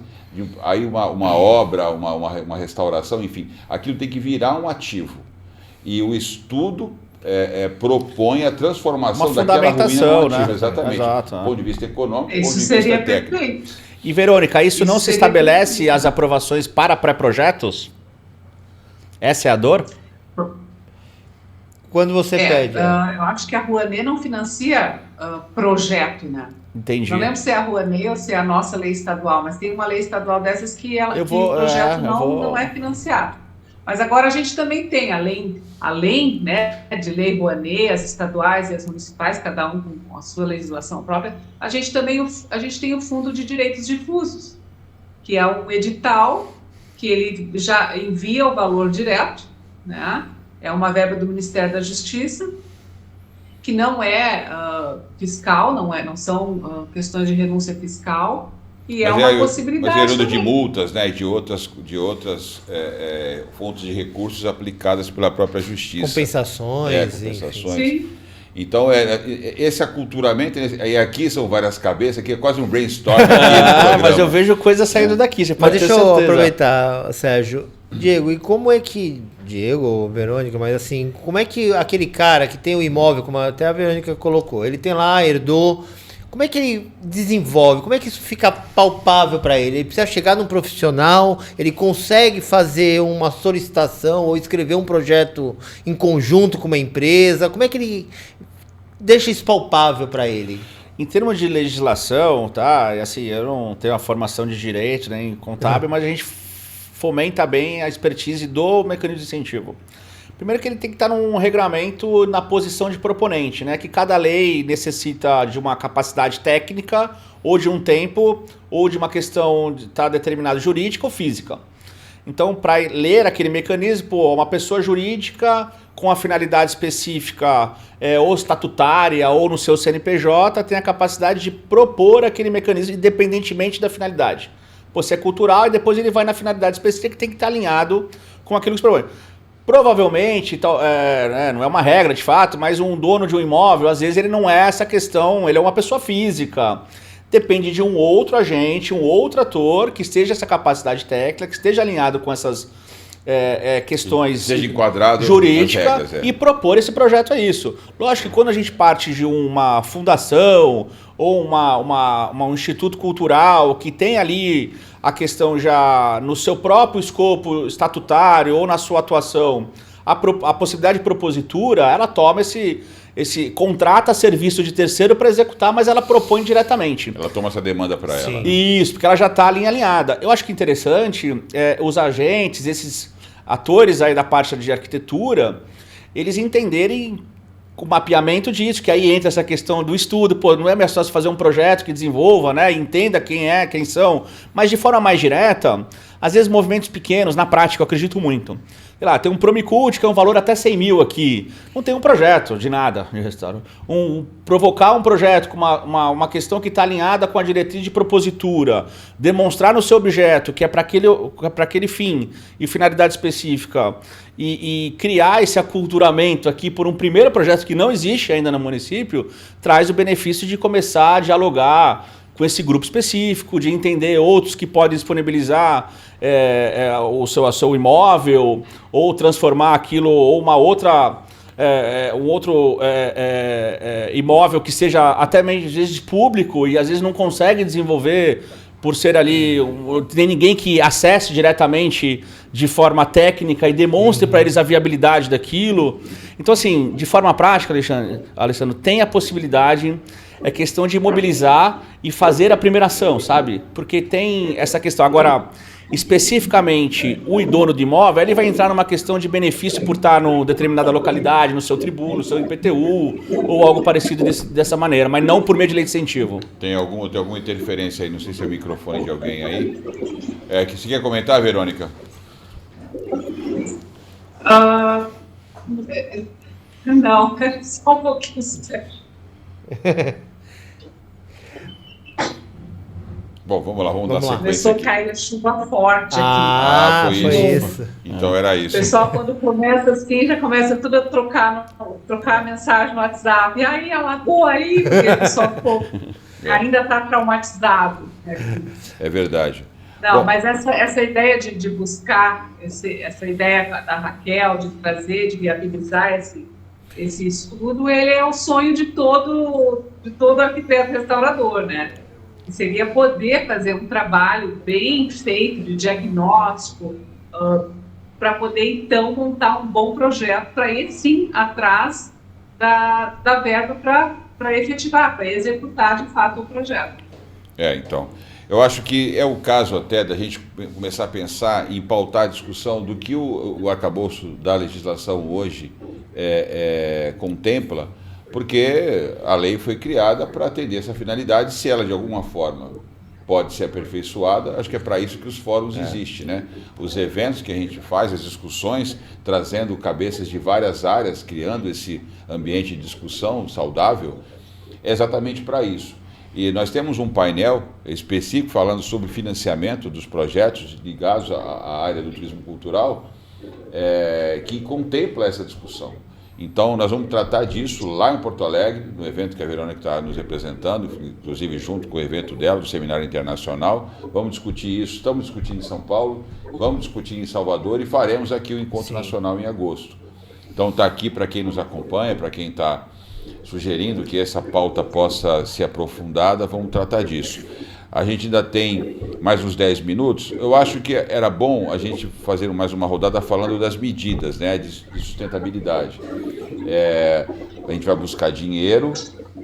aí uma obra, uma restauração, enfim, aquilo tem que virar um ativo. E o estudo propõe a transformação daquela ruína num ativo, né? Exatamente, Exato, do ponto de vista econômico, do ponto de vista técnico. técnico. E, Verônica, isso não se estabelece as aprovações para pré-projetos? Essa é a dor? Quando você pede? Eu acho que a Rouanet não financia projeto, né? Entendi. Não lembro se é a Rouanet ou se é a nossa lei estadual, mas tem uma lei estadual dessas que o projeto não é financiado. Mas agora a gente também tem, além né, de lei Rouanet, as estaduais e as municipais, cada um com a sua legislação própria, a gente tem o Fundo de Direitos Difusos, que é um edital que ele já envia o valor direto, né? É uma verba do Ministério da Justiça, que não é fiscal, não são questões de renúncia fiscal, e mas uma possibilidade. Mas gerando de multas, né, de outras fontes de recursos aplicadas pela própria Justiça. Compensações. Sim. Então, esse aculturamento, e aqui são várias cabeças, aqui é quase um brainstorm. Aqui mas eu vejo coisa saindo daqui, você pode ter certeza. Deixa eu aproveitar, Sérgio. Diego, e como é que... Diego ou Verônica, mas assim, como é que aquele cara que tem o imóvel, como até a Verônica colocou, ele tem lá, herdou, como é que ele desenvolve, como é que isso fica palpável para ele? Ele precisa chegar num profissional, ele consegue fazer uma solicitação ou escrever um projeto em conjunto com uma empresa, como é que ele deixa isso palpável para ele? Em termos de legislação, tá? Assim, eu não tenho uma formação de direito nem contábil, mas a gente fomenta bem a expertise do mecanismo de incentivo. Primeiro que ele tem que estar num regramento na posição de proponente, né? Que cada lei necessita de uma capacidade técnica, ou de um tempo, ou de uma questão de estar determinada jurídica ou física. Então, para ler aquele mecanismo, uma pessoa jurídica com a finalidade específica ou estatutária ou no seu CNPJ tem a capacidade de propor aquele mecanismo independentemente da finalidade. Se é cultural, e depois ele vai na finalidade específica que tem que estar alinhado com aquilo que se propõe. Provavelmente, não é uma regra de fato, mas um dono de um imóvel, às vezes ele não é essa questão, ele é uma pessoa física. Depende de um outro agente, um outro ator que esteja essa capacidade técnica, que esteja alinhado com essas questões seja enquadrado jurídicas e propor esse projeto a isso. Lógico que quando a gente parte de uma fundação ou um instituto cultural que tem ali a questão já no seu próprio escopo estatutário ou na sua atuação, a possibilidade de propositura, ela toma contrata serviço de terceiro para executar, mas ela propõe diretamente. Ela toma essa demanda para ela. Isso, porque ela já está alinhada. Eu acho que interessante os agentes, esses atores aí da parte de arquitetura, eles entenderem o mapeamento disso, que aí entra essa questão do estudo, não é só fazer um projeto que desenvolva, né, entenda quem são, mas de forma mais direta, às vezes movimentos pequenos, na prática, eu acredito muito. Sei lá, tem um Promicult que é um valor até 100 mil aqui, não tem um projeto de nada de restauro. Provocar um projeto com uma questão que está alinhada com a diretriz de propositura, demonstrar no seu objeto que é para aquele fim e finalidade específica, e criar esse aculturamento aqui por um primeiro projeto que não existe ainda no município, traz o benefício de começar a dialogar com esse grupo específico, de entender outros que podem disponibilizar o seu imóvel, ou transformar aquilo, ou uma outra, um outro imóvel que seja até mesmo às vezes público e às vezes não consegue desenvolver por ser ali, tem ninguém que acesse diretamente de forma técnica e demonstre para eles a viabilidade daquilo. Então, assim, de forma prática, Alessandro, tem a possibilidade, é questão de mobilizar e fazer a primeira ação, sabe? Porque tem essa questão. Agora, especificamente o dono de imóvel, ele vai entrar numa questão de benefício por estar em determinada localidade, no seu tribuno, no seu IPTU, ou algo parecido dessa maneira, mas não por meio de lei de incentivo. Tem alguma interferência aí? Não sei se é o microfone de alguém aí. Você quer comentar, Verônica? Não, só um pouquinho, Sérgio. Bom, vamos lá, vamos dar sequência. Começou a cair chuva forte aqui. Foi isso. Então era isso. O pessoal, quando começa assim, já começa tudo a trocar mensagem no WhatsApp. E aí, a lagoa aí, porque o pessoal ainda está traumatizado. É verdade. Não, bom, mas essa ideia de buscar, essa ideia da Raquel, de trazer, de viabilizar esse estudo, ele é o sonho de todo arquiteto restaurador, né? Seria poder fazer um trabalho bem feito de diagnóstico para poder, então, montar um bom projeto para ir, sim, atrás da verba para efetivar, para executar, de fato, o projeto. Então, eu acho que é o caso até da gente começar a pensar em pautar a discussão do que o arcabouço da legislação hoje contempla, porque a lei foi criada para atender essa finalidade. Se ela de alguma forma pode ser aperfeiçoada, acho que é para isso que os fóruns existem, né? Os eventos que a gente faz, as discussões, trazendo cabeças de várias áreas, criando esse ambiente de discussão saudável, é exatamente para isso. E nós temos um painel específico falando sobre financiamento dos projetos ligados à área do turismo cultural, que contempla essa discussão. Então, nós vamos tratar disso lá em Porto Alegre, no evento que a Verônica está nos representando, inclusive junto com o evento dela, do Seminário Internacional. Vamos discutir isso, estamos discutindo em São Paulo, vamos discutir em Salvador e faremos aqui o Encontro Nacional em agosto. Então, está aqui para quem nos acompanha, para quem está sugerindo que essa pauta possa ser aprofundada, vamos tratar disso. A gente ainda tem mais uns 10 minutos. Eu acho que era bom a gente fazer mais uma rodada falando das medidas, né, de sustentabilidade. A gente vai buscar dinheiro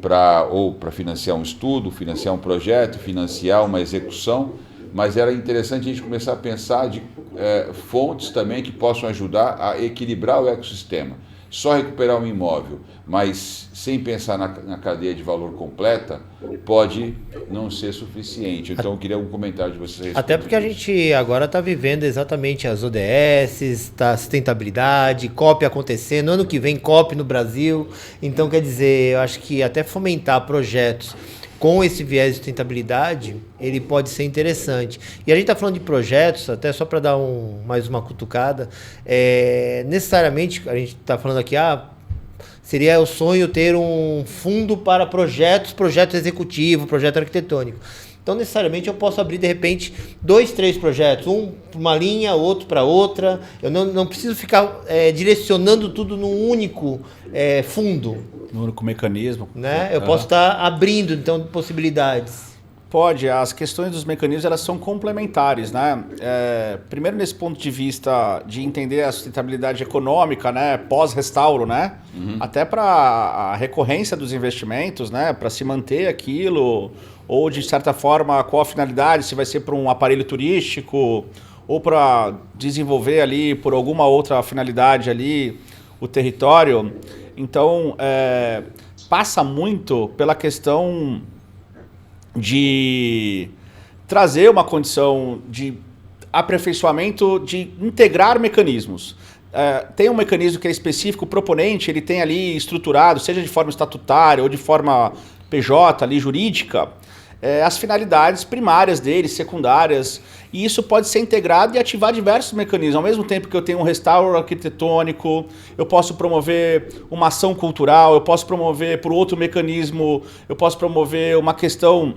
para financiar um estudo, financiar um projeto, financiar uma execução, mas era interessante a gente começar a pensar de fontes também que possam ajudar a equilibrar o ecossistema. Só recuperar um imóvel, mas sem pensar na cadeia de valor completa, pode não ser suficiente. Então, eu queria um comentário de vocês. Até porque a gente agora está vivendo exatamente as ODS, a sustentabilidade, COP acontecendo, ano que vem COP no Brasil. Então, quer dizer, eu acho que até fomentar projetos com esse viés de sustentabilidade, ele pode ser interessante. E a gente está falando de projetos, até só para dar mais uma cutucada, necessariamente, a gente está falando aqui, seria o sonho ter um fundo para projeto executivo, projeto arquitetônico. Então, necessariamente, eu posso abrir, de repente, 2, 3 projetos, um para uma linha, outro para outra. Eu não preciso ficar direcionando tudo num único fundo. No único mecanismo. Né? Eu posso estar abrindo, então, possibilidades. Pode. As questões dos mecanismos, elas são complementares, né? Primeiro, nesse ponto de vista de entender a sustentabilidade econômica, né? Pós-restauro, né? Uhum. Até para a recorrência dos investimentos, né? Para se manter aquilo, ou de certa forma, qual a finalidade, se vai ser para um aparelho turístico, ou para desenvolver ali, por alguma outra finalidade ali, o território. Então, passa muito pela questão de trazer uma condição de aperfeiçoamento, de integrar mecanismos. Tem um mecanismo que é específico, o proponente, ele tem ali estruturado, seja de forma estatutária ou de forma PJ, ali, jurídica, as finalidades primárias dele, secundárias, e isso pode ser integrado e ativar diversos mecanismos. Ao mesmo tempo que eu tenho um restauro arquitetônico, eu posso promover uma ação cultural, eu posso promover por outro mecanismo, eu posso promover uma questão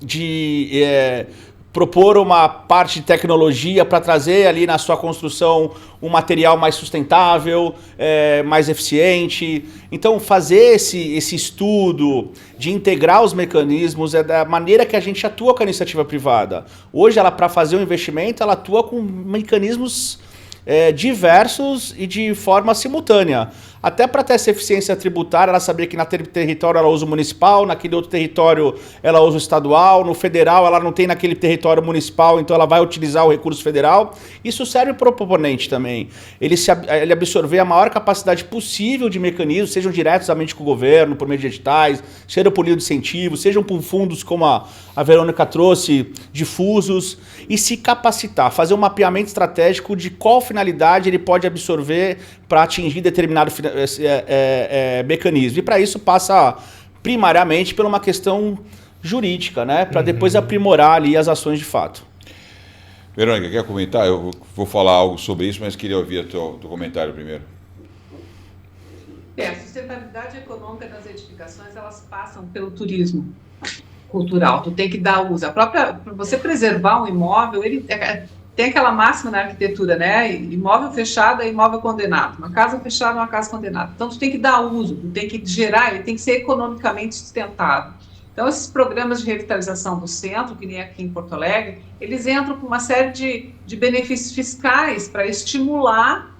de propor uma parte de tecnologia para trazer ali na sua construção um material mais sustentável, mais eficiente. Então, fazer esse estudo de integrar os mecanismos é da maneira que a gente atua com a iniciativa privada. Hoje, ela, para fazer um investimento, ela atua com mecanismos diversos e de forma simultânea. até para ter essa eficiência tributária, ela saber que naquele território ela usa o municipal, naquele outro território ela usa o estadual, no federal ela não tem naquele território municipal, então ela vai utilizar o recurso federal. Isso serve para o proponente também. Ele absorver a maior capacidade possível de mecanismos, sejam diretamente com o governo, por meio de editais, seja por meio de incentivos, sejam por fundos como a Verônica trouxe, difusos, e se capacitar, fazer um mapeamento estratégico de qual finalidade ele pode absorver para atingir determinado mecanismo. E para isso passa primariamente por uma questão jurídica, né? Para depois aprimorar ali as ações de fato. Verônica, quer comentar? Eu vou falar algo sobre isso, mas queria ouvir o teu comentário primeiro. A sustentabilidade econômica das edificações, elas passam pelo turismo cultural. Tu tem que dar uso. Para você preservar um imóvel, tem aquela máxima na arquitetura, né? Imóvel fechado é imóvel condenado. Uma casa fechada é uma casa condenada. Então, tu tem que dar uso, tu tem que gerar, ele tem que ser economicamente sustentável. Então, esses programas de revitalização do centro, que nem aqui em Porto Alegre, eles entram com uma série de benefícios fiscais para estimular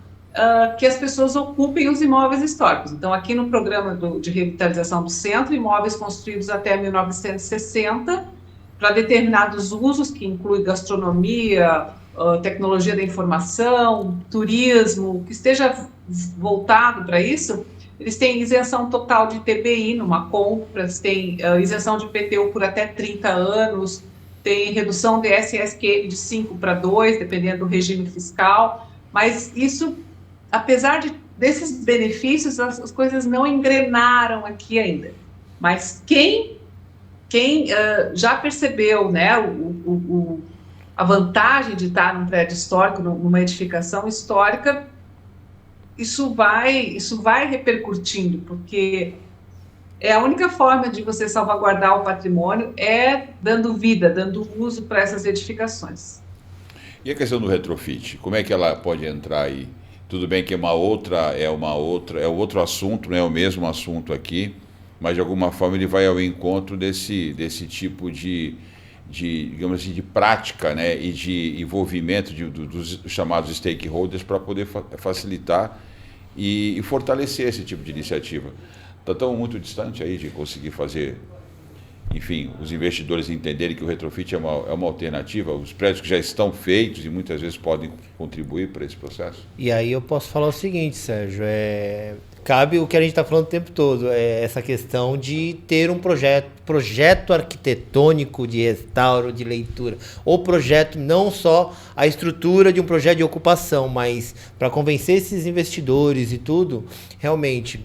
que as pessoas ocupem os imóveis históricos. Então, aqui no programa de revitalização do centro, imóveis construídos até 1960, para determinados usos, que inclui gastronomia, tecnologia da informação, turismo, que esteja voltado para isso, eles têm isenção total de ITBI numa compra, eles têm isenção de IPTU por até 30 anos, tem redução de SSQN de 5 para 2, dependendo do regime fiscal, mas isso, apesar desses benefícios, as coisas não engrenaram aqui ainda. Mas quem já percebeu, né, a vantagem de estar num prédio histórico, numa edificação histórica, isso vai repercutindo, porque é a única forma de você salvaguardar o patrimônio é dando vida, dando uso para essas edificações. E a questão do retrofit, como é que ela pode entrar aí? Tudo bem que é outro assunto, não é o mesmo assunto aqui, mas de alguma forma ele vai ao encontro desse tipo de digamos assim, de prática, né, e de envolvimento dos chamados stakeholders para poder facilitar e fortalecer esse tipo de iniciativa. Está tão muito distante aí de conseguir fazer, enfim, os investidores entenderem que o retrofit é uma alternativa, os prédios que já estão feitos e muitas vezes podem contribuir para esse processo? E aí eu posso falar o seguinte, Sérgio, cabe o que a gente está falando o tempo todo, essa questão de ter um projeto arquitetônico de restauro, de leitura, ou projeto, não só a estrutura de um projeto de ocupação, mas para convencer esses investidores e tudo, realmente,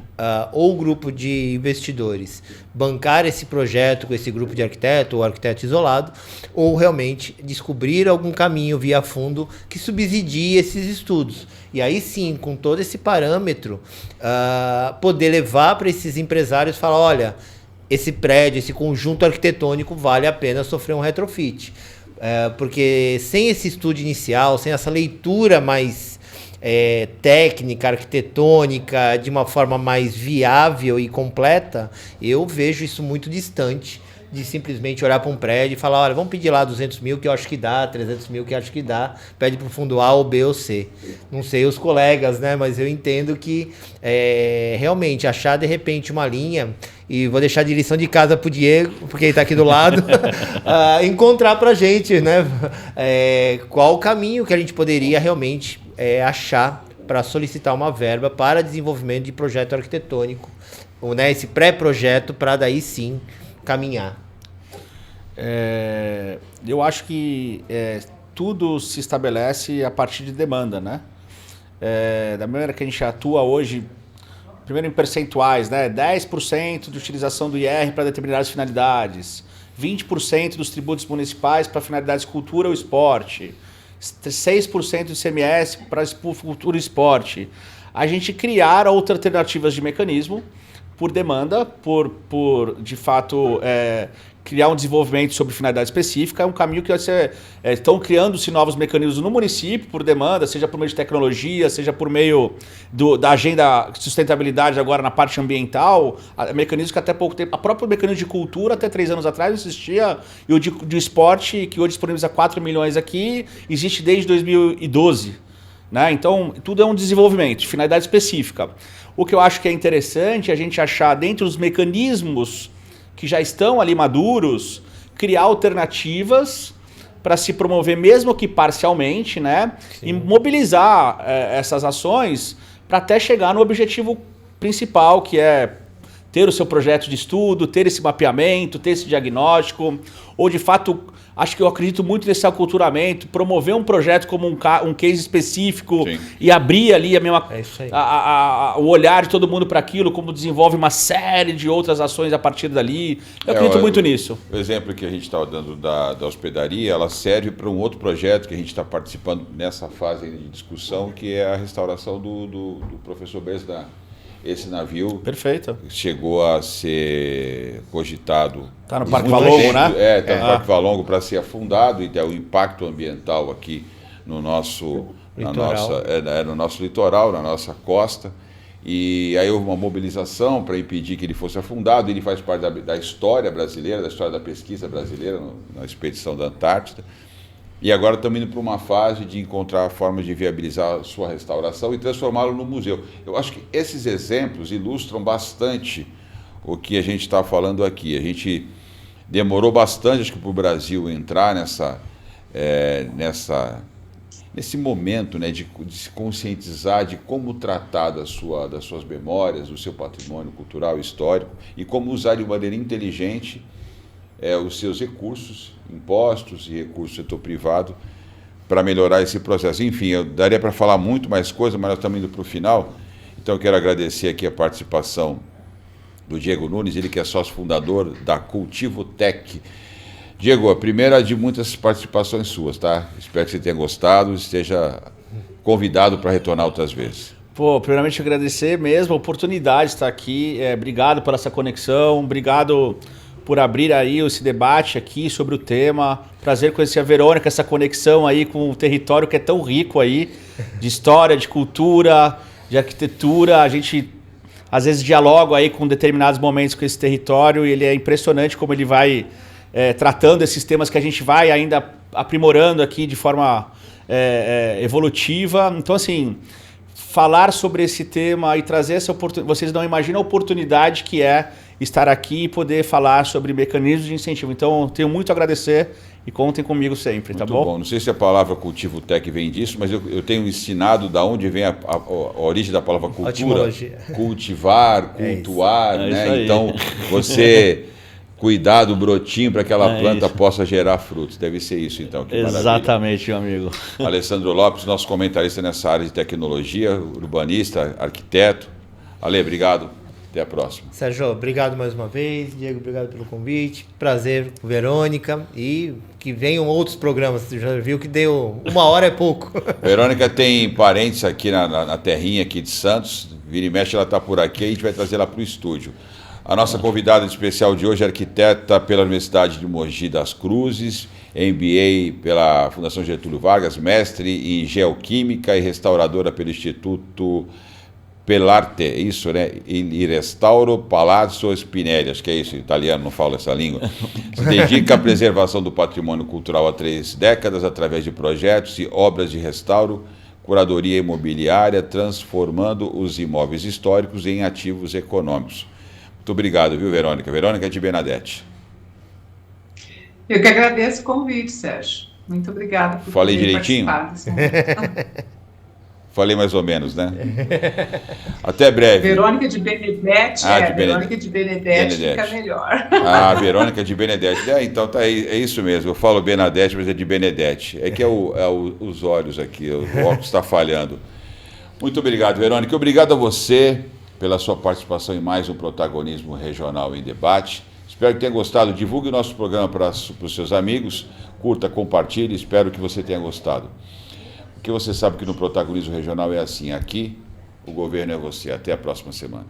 ou o grupo de investidores bancar esse projeto com esse grupo de arquiteto ou arquiteto isolado, ou realmente descobrir algum caminho via fundo que subsidie esses estudos. E aí sim, com todo esse parâmetro, poder levar para esses empresários e falar, olha, esse prédio, esse conjunto arquitetônico vale a pena sofrer um retrofit. Porque sem esse estudo inicial, sem essa leitura mais técnica, arquitetônica, de uma forma mais viável e completa, eu vejo isso muito distante de simplesmente olhar para um prédio e falar, olha, vamos pedir lá 200 mil que eu acho que dá, 300 mil que eu acho que dá, pede para o fundo A ou B ou C. Não sei os colegas, né, mas eu entendo que realmente achar de repente uma linha, e vou deixar de lição de casa para o Diego, porque ele está aqui do lado, encontrar para a gente, né, qual o caminho que a gente poderia realmente achar para solicitar uma verba para desenvolvimento de projeto arquitetônico, né, esse pré-projeto para daí sim caminhar. Eu acho que tudo se estabelece a partir de demanda, né? Da maneira que a gente atua hoje, primeiro em percentuais, né? 10% de utilização do IR para determinadas finalidades, 20% dos tributos municipais para finalidades cultura ou esporte, 6% do ICMS para cultura e esporte. A gente criar outras alternativas de mecanismo por demanda, por de fato criar um desenvolvimento sobre finalidade específica, é um caminho que vai ser... estão criando-se novos mecanismos no município por demanda, seja por meio de tecnologia, seja por meio da agenda de sustentabilidade agora na parte ambiental, mecanismos que até pouco tempo... A própria mecanismo de cultura, até 3 anos atrás, existia, e o de esporte, que hoje disponibiliza 4 milhões aqui, existe desde 2012. Né? Então, tudo é um desenvolvimento de finalidade específica. O que eu acho que é interessante é a gente achar dentro dos mecanismos que já estão ali maduros, criar alternativas para se promover, mesmo que parcialmente, né? Sim. E mobilizar essas ações para até chegar no objetivo principal, que é ter o seu projeto de estudo, ter esse mapeamento, ter esse diagnóstico, ou de fato, acho que eu acredito muito nesse aculturamento, promover um projeto como um case específico. Sim. E abrir ali o olhar de todo mundo para aquilo, como desenvolve uma série de outras ações a partir dali. Eu acredito muito nisso. O exemplo que a gente estava dando da hospedaria, ela serve para um outro projeto que a gente está participando nessa fase de discussão, que é a restauração do professor Besdan. Esse navio perfeito. Chegou a ser cogitado. Está no Parque Valongo, né? Está no Parque Valongo para ser afundado, e tem o impacto ambiental aqui no nosso litoral, na nossa costa. E aí houve uma mobilização para impedir que ele fosse afundado. Ele faz parte da história brasileira, da história da pesquisa brasileira, na expedição da Antártida. E agora estamos indo para uma fase de encontrar formas de viabilizar a sua restauração e transformá-lo no museu. Eu acho que esses exemplos ilustram bastante o que a gente está falando aqui. A gente demorou bastante, acho que, para o Brasil entrar nesse momento, né, de se conscientizar de como tratar das suas memórias, do seu patrimônio cultural e histórico, e como usar de maneira inteligente os seus recursos, impostos e recursos do setor privado para melhorar esse processo. Enfim, eu daria para falar muito mais coisa, mas nós estamos indo para o final. Então eu quero agradecer aqui a participação do Diego Nunes, ele que é sócio fundador da Cultivo Tech. Diego, a primeira de muitas participações suas, tá? Espero que você tenha gostado e esteja convidado para retornar outras vezes. Primeiramente agradecer mesmo a oportunidade de estar aqui. Obrigado por essa conexão, obrigado por abrir aí esse debate aqui sobre o tema. Prazer conhecer a Verônica, essa conexão aí com o território que é tão rico aí, de história, de cultura, de arquitetura. A gente, às vezes, dialoga aí com determinados momentos com esse território e ele é impressionante como ele vai tratando esses temas que a gente vai ainda aprimorando aqui de forma evolutiva. Então, assim, falar sobre esse tema e trazer essa oportunidade, vocês não imaginam a oportunidade que é estar aqui e poder falar sobre mecanismos de incentivo. Então, tenho muito a agradecer e contem comigo sempre, tá bom? Muito bom. Não sei se a palavra Cultivo Tech vem disso, mas eu tenho ensinado da onde vem a origem da palavra cultura. Etimologia. Cultivar, cultuar, né? Então, você cuidar do brotinho para que aquela planta possa gerar frutos. Deve ser isso, então. Que exatamente, meu amigo. Alessandro Lopes, nosso comentarista nessa área de tecnologia, urbanista, arquiteto. Ale, obrigado. Até a próxima. Sérgio, obrigado mais uma vez. Diego, obrigado pelo convite. Prazer com Verônica. E que venham outros programas. Você já viu que deu 1 hora é pouco. Verônica tem parentes aqui na terrinha aqui de Santos. Vira e mexe, ela está por aqui. A gente vai trazer ela para o estúdio. A nossa convidada especial de hoje é arquiteta pela Universidade de Mogi das Cruzes, MBA pela Fundação Getúlio Vargas, mestre em Geoquímica e restauradora pelo Instituto Pelarte, é isso, né? Il Restauro Palazzo Spinelli, acho que é isso, italiano, não falo essa língua. Se dedica à preservação do patrimônio cultural há 3 décadas, através de projetos e obras de restauro, curadoria imobiliária, transformando os imóveis históricos em ativos econômicos. Muito obrigado, viu, Verônica? Verônica de Benedetti. Eu que agradeço o convite, Sérgio. Muito obrigada por Falei direitinho? participar. Falei mais ou menos, né? Até breve. Verônica de Benedetti, Verônica de Benedetti fica melhor. Verônica de Benedetti. Então tá aí, é isso mesmo. Eu falo Benedetti, mas é de Benedetti. É que os olhos aqui, o óculos está falhando. Muito obrigado, Verônica. Obrigado a você pela sua participação em mais um Protagonismo Regional em Debate. Espero que tenha gostado. Divulgue o nosso programa para os seus amigos. Curta, compartilhe. Espero que você tenha gostado. Porque você sabe que no Protagonismo Regional é assim. Aqui, o governo é você. Até a próxima semana.